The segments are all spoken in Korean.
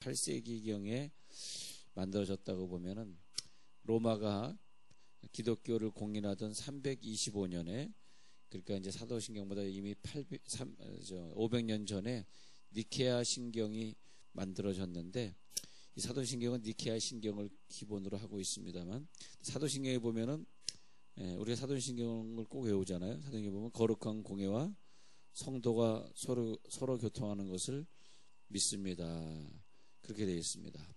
8세기경에 만들어졌다고 보면은 로마가 기독교를 공인하던 325년에, 그러니까 이제 사도신경보다 이미 500년 전에 니케아 신경이 만들어졌는데, 이 사도신경은 니케아 신경을 기본으로 하고 있습니다만, 사도신경에 보면은 우리가 사도신경을 꼭 외우잖아요. 사도신경에 보면 거룩한 공예와 성도가 서로 교통하는 것을 믿습니다. 그렇게 되어 있습니다.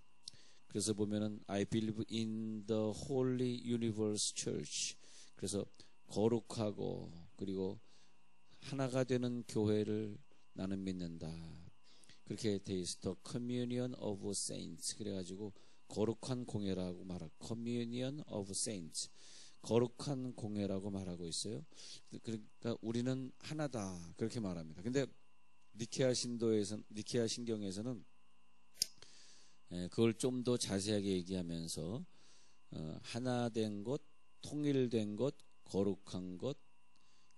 그래서 보면은 I believe in the Holy Universe Church. 그래서 거룩하고 그리고 하나가 되는 교회를 나는 믿는다. 그렇게 돼 있어. The Communion of Saints. 그래가지고 거룩한 공예라고 말하고 Communion of Saints. 거룩한 공예라고 말하고 있어요. 그러니까 우리는 하나다 그렇게 말합니다. 근데 니케아 신경에서는 그걸 좀 더 자세하게 얘기하면서 하나된 것, 통일된 것, 거룩한 것,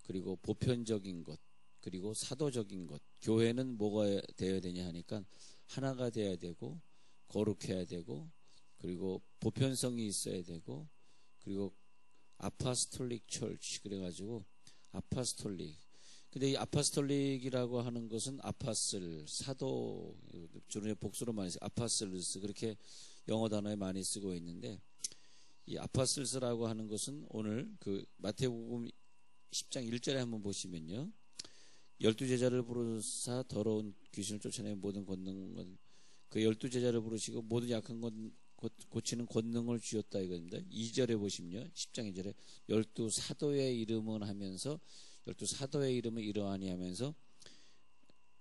그리고 보편적인 것, 그리고 사도적인 것. 교회는 뭐가 되어야 되냐 하니까 하나가 돼야 되고 거룩해야 되고 그리고 보편성이 있어야 되고 그리고 아파스톨릭 철치. 그래가지고 아파스톨릭. 근데 이 아파스톨릭이라고 하는 것은 아파슬, 사도, 주로 복수로 많이 써요. 아파슬스. 그렇게 영어 단어에 많이 쓰고 있는데, 이 아파슬스라고 하는 것은 오늘 그 마태복음 10장 1절에 한번 보시면요. 12제자를 부르사 더러운 귀신을 쫓아내는 모든 권능은, 그 12제자를 부르시고 모든 약한 것 고치는 권능을 주었다 이겁니다. 2절에 보시면요. 10장 2절에 12사도의 이름은 하면서 12사도의 이름은 이러하니 하면서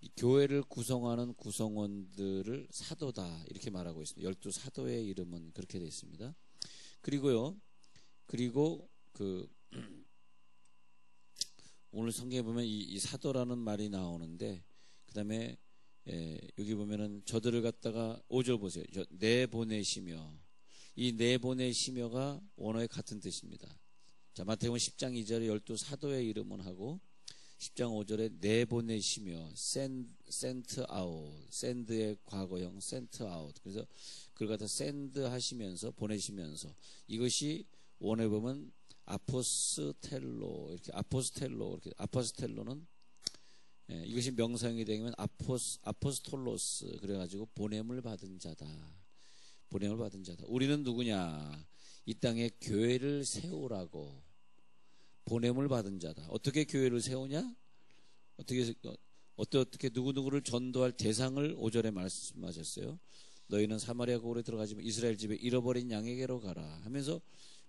이 교회를 구성하는 구성원들을 사도다 이렇게 말하고 있습니다. 12사도의 이름은 그렇게 되어 있습니다. 그리고 오늘 성경에 보면 이 사도라는 말이 나오는데, 그 다음에 여기 보면은 저들을 갖다가 5절 보세요. 내보내시며, 이 내보내시며가 원어의 같은 뜻입니다. 자, 마태복음 10장 2절에 12사도의 이름은 하고 10장 5절에 내보내시며 sent out, send의 과거형 sent out. 그래서 그걸 갖다 send 하시면서 보내시면서, 이것이 원어에 보면 아포스텔로, 이렇게 아포스텔로, 이렇게 아포스텔로는 이것이 명사형이 되면 아포스톨로스. 그래가지고 보냄을 받은 자다. 보냄을 받은 자다. 우리는 누구냐? 이 땅에 교회를 세우라고 보냄을 받은 자다. 어떻게 교회를 세우냐? 어떻게 누구누구를 전도할 대상을 5절에 말씀하셨어요. 너희는 사마리아 고을에 들어가지만 이스라엘 집에 잃어버린 양에게로 가라 하면서,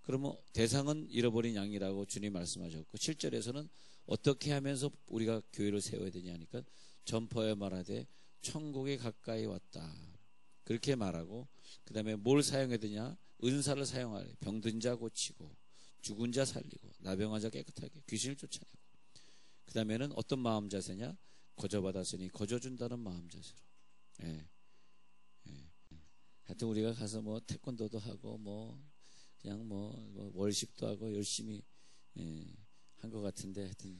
그러면 대상은 잃어버린 양이라고 주님 말씀하셨고, 7절에서는 어떻게 하면서 우리가 교회를 세워야 되냐 하니까 전파하여 말하되 천국에 가까이 왔다 그렇게 말하고, 그 다음에 뭘 사용해야 되냐? 은사를 사용하래. 병든 자 고치고 죽은 자 살리고 나병한 자 깨끗하게 귀신을 쫓아내고, 그 다음에는 어떤 마음 자세냐? 거저받았으니 거저준다는 마음 자세로. 하여튼 우리가 가서 뭐 태권도도 하고 뭐 그냥 뭐 월십도 하고 열심히 한 것 같은데, 하여튼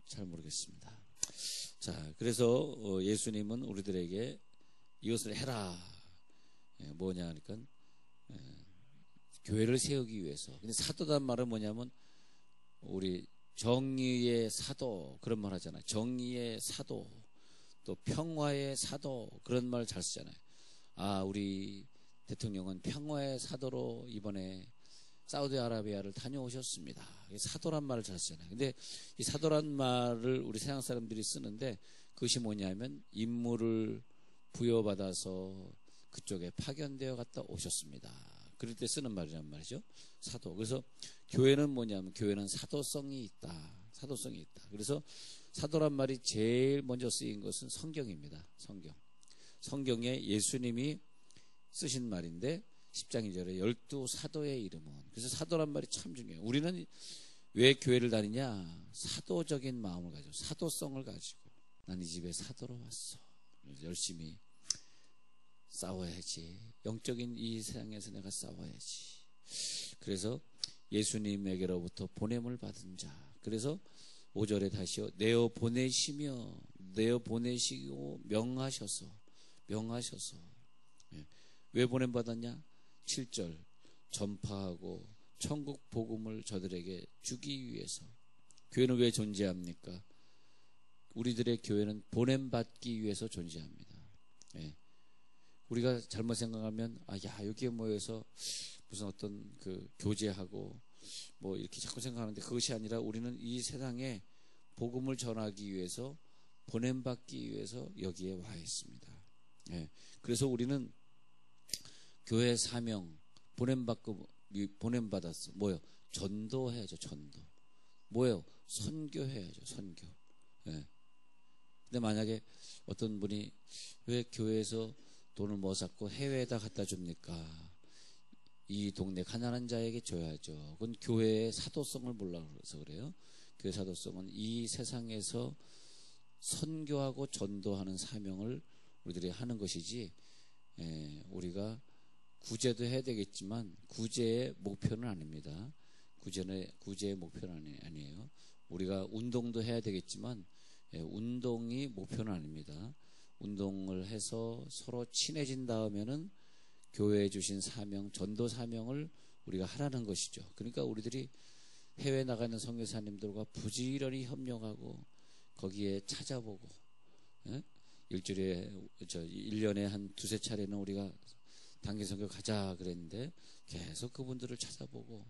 잘 모르겠습니다. 자, 그래서 예수님은 우리들에게 이것을 해라. 뭐냐 하니까 교회를 세우기 위해서. 근데 사도란 말은 뭐냐면 우리 정의의 사도 그런 말 하잖아요. 정의의 사도, 또 평화의 사도 그런 말 잘 쓰잖아요. 아, 우리 대통령은 평화의 사도로 이번에 사우디아라비아를 다녀오셨습니다. 사도란 말을 잘 쓰잖아요. 근데 이 사도란 말을 우리 서양 사람들이 쓰는데, 그것이 뭐냐면 임무를 부여받아서 그쪽에 파견되어 갔다 오셨습니다. 그럴 때 쓰는 말이란 말이죠. 사도. 그래서 교회는 뭐냐면 교회는 사도성이 있다. 사도성이 있다. 그래서 사도란 말이 제일 먼저 쓰인 것은 성경입니다. 성경에 예수님이 쓰신 말인데 10장 2절에 12사도의 이름은. 그래서 사도란 말이 참 중요해요. 우리는 왜 교회를 다니냐? 사도적인 마음을 가지고, 사도성을 가지고, 난 이 집에 사도로 왔어. 열심히 싸워야지. 영적인 이 세상에서 내가 싸워야지. 그래서 예수님에게로부터 보냄을 받은 자. 그래서 5절에 다시요. 내어 보내시며, 내어 보내시고 명하셔서 왜 보냄받았냐? 7절 전파하고 천국 복음을 저들에게 주기 위해서. 교회는 왜 존재합니까? 우리들의 교회는 보냄받기 위해서 존재합니다. 예. 우리가 잘못 생각하면 여기에 모여서 무슨 어떤 그 교제하고 뭐 이렇게 자꾸 생각하는데, 그것이 아니라 우리는 이 세상에 복음을 전하기 위해서, 보냄받기 위해서 여기에 와 있습니다. 예. 그래서 우리는 교회 사명, 보냄받았어. 뭐요? 전도해야죠. 전도. 뭐요? 선교해야죠. 선교. 예. 근데 만약에 어떤 분이 왜 교회에서 돈을 뭐 샀고 해외에다 갖다 줍니까? 이 동네 가난한 자에게 줘야죠. 그건 교회의 사도성을 몰라서 그래요. 교회 사도성은 이 세상에서 선교하고 전도하는 사명을 우리들이 하는 것이지, 우리가 구제도 해야 되겠지만 구제의 목표는 아닙니다. 구제의 목표는 아니에요. 우리가 운동도 해야 되겠지만 운동이 목표는 아닙니다. 운동을 해서 서로 친해진 다음에는 교회에 주신 사명, 전도 사명을 우리가 하라는 것이죠. 그러니까 우리들이 해외 나가 있는 선교사님들과 부지런히 협력하고 거기에 찾아보고, 일주일에 1년에 한 두세 차례는 우리가 단기 선교 가자 그랬는데 계속 그분들을 찾아보고,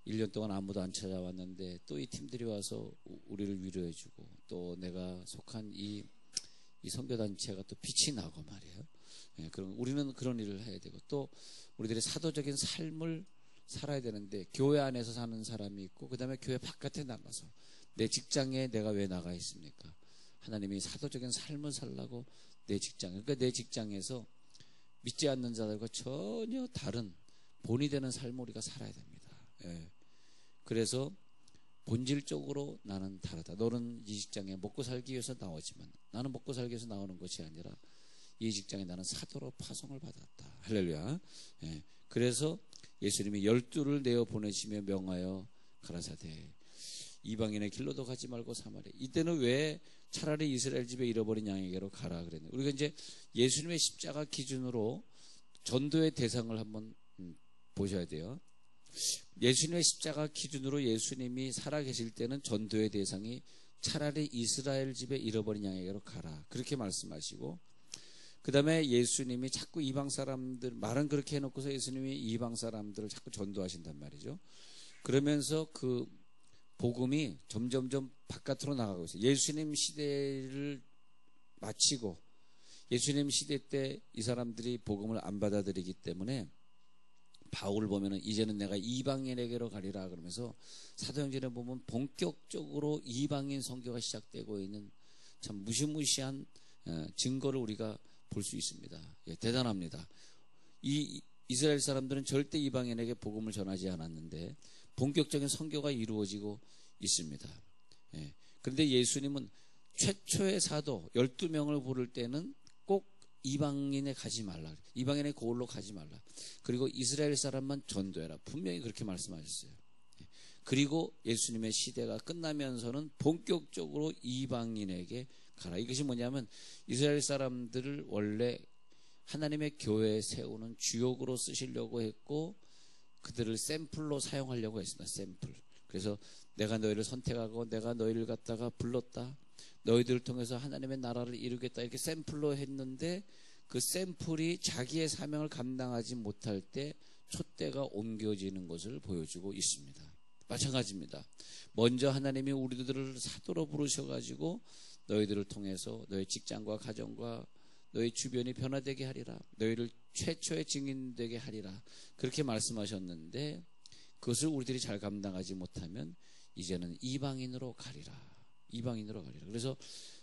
1년 동안 아무도 안 찾아왔는데 또 이 팀들이 와서 우리를 위로해주고, 또 내가 속한 이 선교단체가 또 빛이 나고 말이에요. 그럼 우리는 그런 일을 해야 되고, 또 우리들의 사도적인 삶을 살아야 되는데, 교회 안에서 사는 사람이 있고, 그 다음에 교회 바깥에 나가서, 내 직장에 내가 왜 나가 있습니까? 하나님이 사도적인 삶을 살라고 내 직장, 그러니까 내 직장에서 믿지 않는 자들과 전혀 다른 본이 되는 삶을 우리가 살아야 됩니다. 그래서 본질적으로 나는 다르다. 너는 이 직장에 먹고 살기 위해서 나오지만 나는 먹고 살기 위해서 나오는 것이 아니라 이 직장에 나는 사도로 파송을 받았다. 할렐루야. 그래서 예수님이 12를 내어 보내시며 명하여 가라사대 이방인의 길로도 가지 말고 사마리아. 이때는 왜 차라리 이스라엘 집에 잃어버린 양에게로 가라 그랬는데, 우리가 이제 예수님의 십자가 기준으로 전도의 대상을 한번 보셔야 돼요. 예수님의 십자가 기준으로 예수님이 살아계실 때는 전도의 대상이 차라리 이스라엘 집에 잃어버린 양에게로 가라, 그렇게 말씀하시고, 그 다음에 예수님이 자꾸 이방 사람들, 말은 그렇게 해놓고서 예수님이 이방 사람들을 자꾸 전도하신단 말이죠. 그러면서 그 복음이 점점점 바깥으로 나가고 있어요. 예수님 시대를 마치고 예수님 시대 때 이 사람들이 복음을 안 받아들이기 때문에 바울을 보면은 이제는 내가 이방인에게로 가리라 그러면서 사도행전에 보면 본격적으로 이방인 선교가 시작되고 있는 참 무시무시한 증거를 우리가 볼 수 있습니다. 대단합니다. 이 이스라엘 사람들은 절대 이방인에게 복음을 전하지 않았는데 본격적인 선교가 이루어지고 있습니다. 그런데 예수님은 최초의 사도 12명을 부를 때는 꼭 이방인에 가지 말라, 이방인의 고을로 가지 말라, 그리고 이스라엘 사람만 전도해라, 분명히 그렇게 말씀하셨어요. 그리고 예수님의 시대가 끝나면서는 본격적으로 이방인에게 가라. 이것이 뭐냐면 이스라엘 사람들을 원래 하나님의 교회에 세우는 주역으로 쓰시려고 했고 그들을 샘플로 사용하려고 했습니다. 샘플. 그래서 내가 너희를 선택하고 내가 너희를 갖다가 불렀다, 너희들을 통해서 하나님의 나라를 이루겠다, 이렇게 샘플로 했는데 그 샘플이 자기의 사명을 감당하지 못할 때 촛대가 옮겨지는 것을 보여주고 있습니다. 마찬가지입니다. 먼저 하나님이 우리들을 사도로 부르셔가지고 너희들을 통해서 너희 직장과 가정과 너희 주변이 변화되게 하리라, 너희를 최초의 증인되게 하리라, 그렇게 말씀하셨는데 그것을 우리들이 잘 감당하지 못하면 이제는 이방인으로 가리라, 이방인으로 가리라. 그래서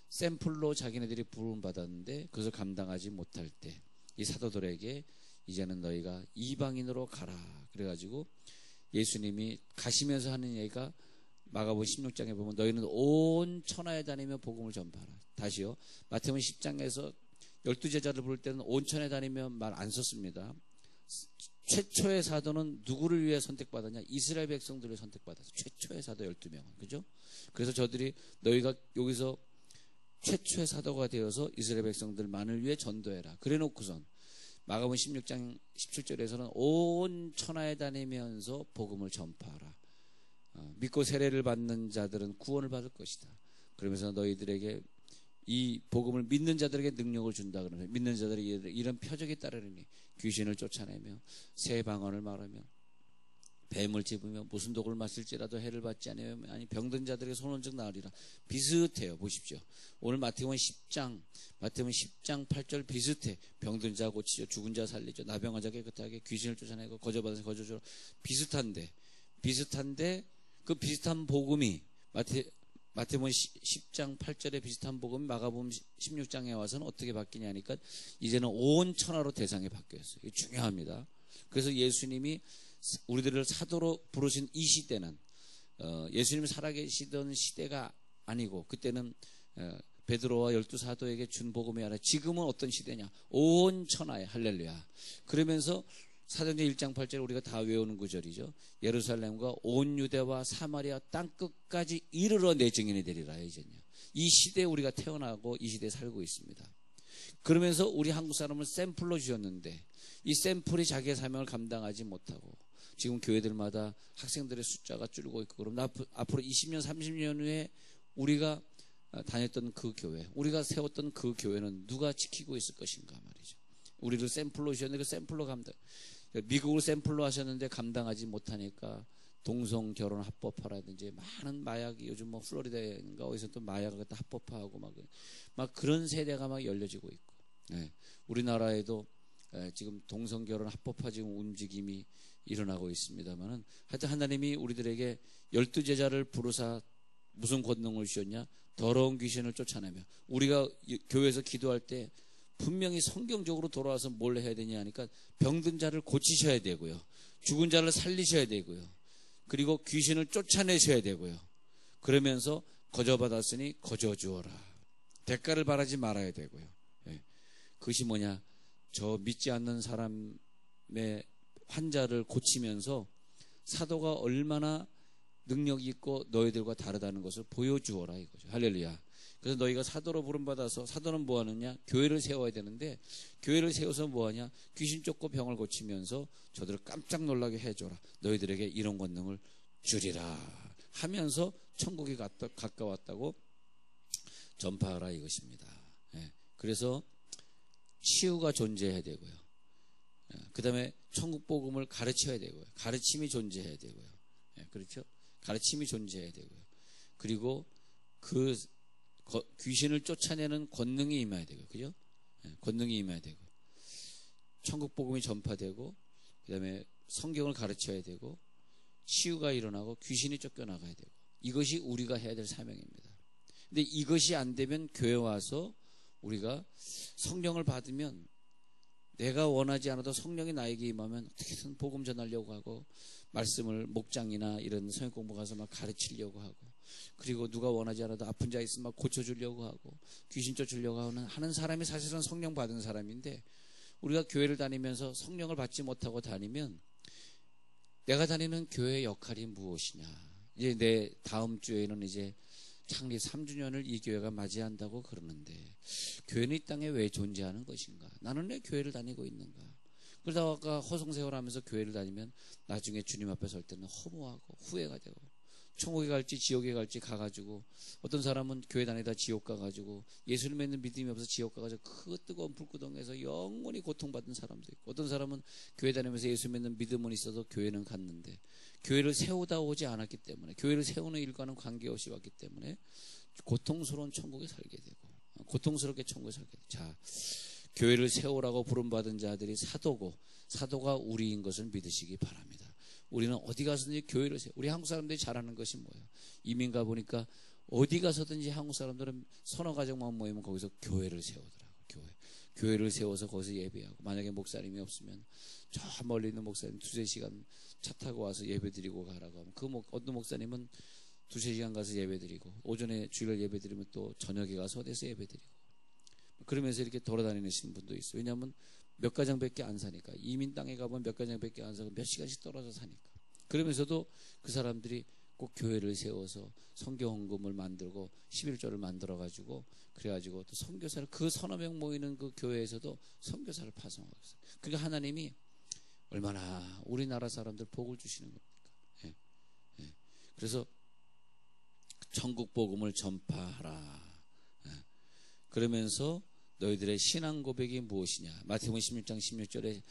샘플로 자기네들이 부름받았는데 그것을 감당하지 못할 때 이 사도들에게 이제는 너희가 이방인으로 가라, 그래가지고 예수님이 가시면서 하는 얘기가 마가복음 16장에 보면 너희는 온 천하에 다니며 복음을 전파하라. 다시요, 마태복음 10장에서 12제자를 부를 때는 온 천하에 다니며 말 안 썼습니다. 최초의 사도는 누구를 위해 선택받았냐? 이스라엘 백성들을 선택받았어요. 최초의 사도 12명은. 그죠? 그래서 저들이 너희가 여기서 최초의 사도가 되어서 이스라엘 백성들만을 위해 전도해라, 그래 놓고선 마가복음 16장 17절에서는 온 천하에 다니면서 복음을 전파하라. 믿고 세례를 받는 자들은 구원을 받을 것이다. 그러면서 너희들에게 이 복음을 믿는 자들에게 능력을 준다. 그러면서 믿는 자들이 이런 표적에 따르니 귀신을 쫓아내며 새 방언을 말하며 뱀을 집으며 무슨 독을 마실지라도 해를 받지 않으며 아니 병든 자들에게 손원적 나으리라. 비슷해요. 보십시오. 오늘 마태복음 10장 8절 비슷해. 병든 자 고치죠. 죽은 자 살리죠. 나병한 자 깨끗하게 귀신을 쫓아내고 거저받은 자 거저주라. 비슷한데 그 비슷한 복음이 마태복음 10장 8절에 비슷한 복음이 마가복음 16장에 와서는 어떻게 바뀌냐니까 이제는 온 천하로 대상이 바뀌었어요. 이게 중요합니다. 그래서 예수님이 우리들을 사도로 부르신 이 시대는 예수님이 살아계시던 시대가 아니고 그때는 베드로와 12사도에게 준 복음이 아니라 지금은 어떤 시대냐? 온 천하에 할렐루야. 그러면서 사도행전 1장 8절 우리가 다 외우는 구절이죠. 예루살렘과 온 유대와 사마리아 땅끝까지 이르러 내 증인이 되리라. 이제는요. 이 시대에 우리가 태어나고 이 시대에 살고 있습니다. 그러면서 우리 한국 사람을 샘플로 주셨는데 이 샘플이 자기의 사명을 감당하지 못하고 지금 교회들마다 학생들의 숫자가 줄고 있고 그럼 앞으로 20년 30년 후에 우리가 다녔던 그 교회, 우리가 세웠던 그 교회는 누가 지키고 있을 것인가 말이죠. 우리를 샘플로 주셨는데 그 샘플로 미국을 샘플로 하셨는데 감당하지 못하니까 동성 결혼 합법화라든지 많은 마약이 요즘 뭐 플로리다인가 어디서 또 마약을 갖다 합법화하고 막 그런 세대가 막 열려지고 있고, 우리나라에도 지금 동성 결혼 합법화 지금 움직임이 일어나고 있습니다만은 하여튼 하나님이 우리들에게 12제자를 부르사 무슨 권능을 주셨냐? 더러운 귀신을 쫓아내며 우리가 교회에서 기도할 때 분명히 성경적으로 돌아와서 뭘 해야 되냐 하니까 병든 자를 고치셔야 되고요. 죽은 자를 살리셔야 되고요. 그리고 귀신을 쫓아내셔야 되고요. 그러면서 거저받았으니 거저주어라. 대가를 바라지 말아야 되고요. 그것이 뭐냐? 저 믿지 않는 사람의 환자를 고치면서 사도가 얼마나 능력이 있고 너희들과 다르다는 것을 보여주어라 이거죠. 할렐루야. 그래서 너희가 사도로 부름받아서 사도는 뭐 하느냐? 교회를 세워야 되는데 교회를 세워서 뭐 하냐? 귀신 쫓고 병을 고치면서 저들을 깜짝 놀라게 해줘라. 너희들에게 이런 권능을 주리라 하면서 천국이 가까웠다고 전파하라 이것입니다. 그래서 치유가 존재해야 되고요. 그 다음에 천국 복음을 가르쳐야 되고요. 가르침이 존재해야 되고요. 그렇죠? 가르침이 존재해야 되고요. 그리고 그 귀신을 쫓아내는 권능이 임해야 되고요. 그죠? 권능이 임해야 되고 천국 복음이 전파되고 그 다음에 성경을 가르쳐야 되고 치유가 일어나고 귀신이 쫓겨나가야 되고 이것이 우리가 해야 될 사명입니다. 근데 이것이 안 되면 교회 와서 우리가 성령을 받으면 내가 원하지 않아도 성령이 나에게 임하면 어떻게든 복음 전하려고 하고 말씀을 목장이나 이런 성경 공부 가서 막 가르치려고 하고 그리고 누가 원하지 않아도 아픈 자 있으면 막 고쳐주려고 하고 귀신 쫓으려고 하는 사람이 사실은 성령 받은 사람인데 우리가 교회를 다니면서 성령을 받지 못하고 다니면 내가 다니는 교회의 역할이 무엇이냐. 이제 내 다음 주에는 이제 창립 3주년을 이 교회가 맞이한다고 그러는데 교회는 이 땅에 왜 존재하는 것인가? 나는 왜 교회를 다니고 있는가? 그러다가 허송세월 하면서 교회를 다니면 나중에 주님 앞에 설 때는 허무하고 후회가 되고 천국에 갈지 지옥에 갈지 가가지고 어떤 사람은 교회 다니다 지옥 가가지고 예수를 믿는 믿음이 없어서 지옥 가가지고 그 뜨거운 불구덩에서 영원히 고통받은 사람도 있고 어떤 사람은 교회 다니면서 예수 믿는 믿음은 있어도 교회는 갔는데 교회를 세우다 오지 않았기 때문에 교회를 세우는 일과는 관계없이 왔기 때문에 고통스러운 천국에 살게 되고 고통스럽게 천국에 살게 되고 자 교회를 세우라고 부름받은 자들이 사도고 사도가 우리인 것을 믿으시기 바랍니다. 우리는 어디 가서든지 교회를 세워. 우리 한국 사람들이 잘하는 것이 뭐예요? 이민 가보니까 어디 가서든지 한국 사람들은 서너 가정만 모이면 거기서 교회를 세우더라고요. 교회를 세워서 거기서 예배하고 만약에 목사님이 없으면 저 멀리 있는 목사님 2-3시간 차 타고 와서 예배 드리고 가라고 하면 어떤 목사님은 2-3시간 가서 예배 드리고 오전에 주일 예배 드리면 또 저녁에 가서 어디서 예배 드리고 그러면서 이렇게 돌아다니시는 분도 있어요. 왜냐하면 몇 가정밖에 안 사니까. 이민 땅에 가보면 몇 가정밖에 안 사고 몇 시간씩 떨어져 사니까. 그러면서도 그 사람들이 꼭 교회를 세워서 선교 헌금을 만들고 11조를 만들어 가지고 그래가지고 또 선교사를 그 서너 명 모이는 그 교회에서도 선교사를 파송하고 있어요. 그러니까 하나님이 얼마나 우리나라 사람들 복을 주시는 겁니까? 예, 예. 그래서 천국 복음을 전파하라. 예. 그러면서 너희들의 신앙 고백이 무엇이냐? 마태복음 16장 16절에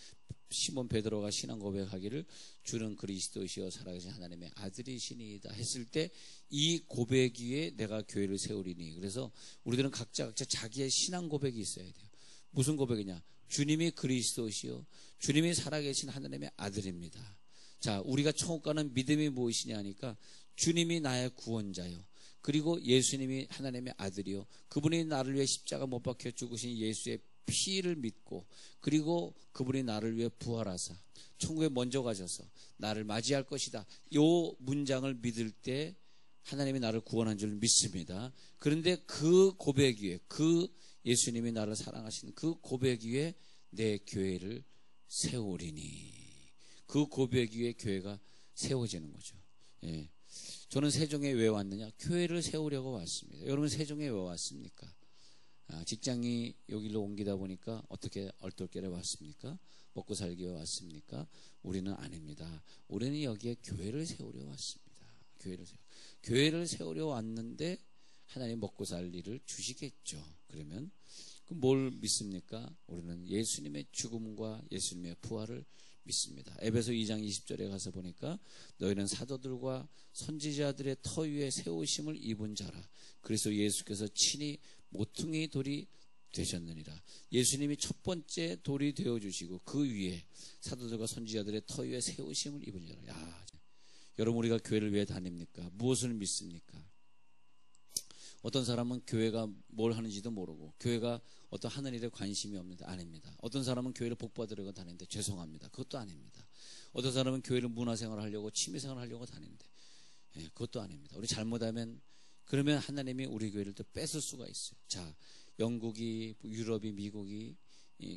시몬 베드로가 신앙 고백하기를 주는 그리스도시여 살아계신 하나님의 아들이시니이다 했을 때 이 고백 위에 내가 교회를 세우리니. 그래서 우리들은 각자 자기의 신앙 고백이 있어야 돼요. 무슨 고백이냐? 주님이 그리스도시여 주님이 살아계신 하나님의 아들입니다. 자, 우리가 천국 가는 믿음이 무엇이냐 하니까 주님이 나의 구원자요, 그리고 예수님이 하나님의 아들이요, 그분이 나를 위해 십자가 못 박혀 죽으신 예수의 피를 믿고, 그리고 그분이 나를 위해 부활하사 천국에 먼저 가셔서 나를 맞이할 것이다. 이 문장을 믿을 때 하나님이 나를 구원한 줄 믿습니다. 그런데 그 고백 위에, 그 예수님이 나를 사랑하시는 그 고백 위에 내 교회를 세우리니. 그 고백 위에 교회가 세워지는 거죠. 예. 저는 세종에 왜 왔느냐? 교회를 세우려고 왔습니다. 여러분 세종에 왜 왔습니까? 직장이 여기로 옮기다 보니까 어떻게 얼떨결에 왔습니까? 먹고 살기 위해 왔습니까? 우리는 아닙니다. 우리는 여기에 교회를 세우려 왔습니다. 교회를 세우려 왔는데 하나님 먹고 살 일을 주시겠죠. 그러면 뭘 믿습니까? 우리는 예수님의 죽음과 예수님의 부활을 믿습니다. 에베소 2장 20절에 가서 보니까 너희는 사도들과 선지자들의 터 위에 세우심을 입은 자라. 그래서 예수께서 친히 모퉁이 돌이 되셨느니라. 예수님이 첫 번째 돌이 되어주시고 그 위에 사도들과 선지자들의 터 위에 세우심을 입은 자라. 야, 여러분 우리가 교회를 왜 다닙니까? 무엇을 믿습니까? 어떤 사람은 교회가 뭘 하는지도 모르고 교회가 어떤 하는 일에 관심이 없는데 아닙니다. 어떤 사람은 교회를 복받으려고 다니는데 죄송합니다. 그것도 아닙니다. 어떤 사람은 교회를 문화생활을 하려고 취미생활을 하려고 다니는데 그것도 아닙니다. 우리 잘못하면 그러면 하나님이 우리 교회를 또 뺏을 수가 있어요. 자, 영국이, 유럽이, 미국이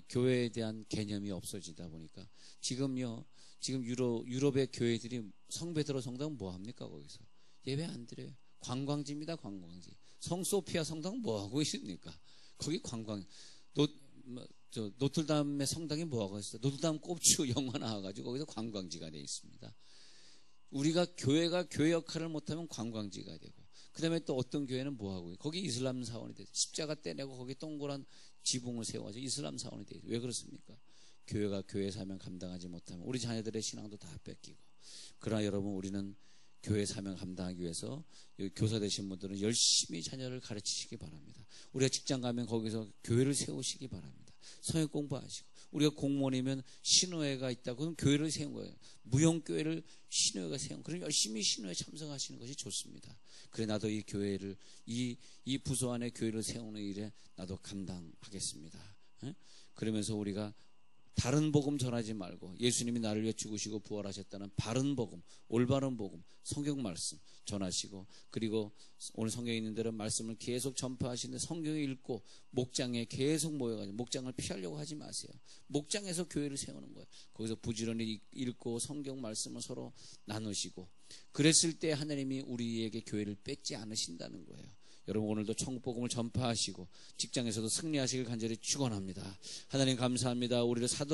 교회에 대한 개념이 없어지다 보니까 지금 유럽의 교회들이 성베드로 성당은 뭐 합니까? 거기서 예배 안 드려요. 관광지입니다. 관광지. 성소피아 성당은 뭐 하고 있습니까? 거기 관광. 노틀담의 성당이 뭐 하고 있어요? 노틀담 꼽주 영화 나와가지고 거기서 관광지가 되어 있습니다. 우리가 교회가 교회 역할을 못하면 관광지가 되고, 그 다음에 또 어떤 교회는 뭐 하고, 거기 이슬람 사원이 돼서 십자가 떼내고 거기 동그란 지붕을 세워가지고 이슬람 사원이 돼요. 왜 그렇습니까? 교회가 교회 사명 감당하지 못하면 우리 자녀들의 신앙도 다 뺏기고. 그러나 여러분 우리는 교회 사명 감당하기 위해서 교사 되신 분들은 열심히 자녀를 가르치시기 바랍니다. 우리가 직장 가면 거기서 교회를 세우시기 바랍니다. 성역 공부하시고, 우리가 공무원이면 신호회가 있다고 그럼 교회를 세운 거예요. 무용교회를 신호회가 세운, 그럼 열심히 신호회 참석하시는 것이 좋습니다. 그래 나도 이 교회를 이 부서 안에 교회를 세우는 일에 나도 감당하겠습니다. 그러면서 우리가 다른 복음 전하지 말고 예수님이 나를 위해 죽으시고 부활하셨다는 바른 복음, 올바른 복음, 성경 말씀 전하시고, 그리고 오늘 성경에 있는 대로 말씀을 계속 전파하시는데 성경을 읽고 목장에 계속 모여가지고 목장을 피하려고 하지 마세요. 목장에서 교회를 세우는 거예요. 거기서 부지런히 읽고 성경 말씀을 서로 나누시고, 그랬을 때 하나님이 우리에게 교회를 뺏지 않으신다는 거예요. 여러분 오늘도 천국 복음을 전파하시고 직장에서도 승리하시길 간절히 축원합니다. 하나님 감사합니다. 우리를 사도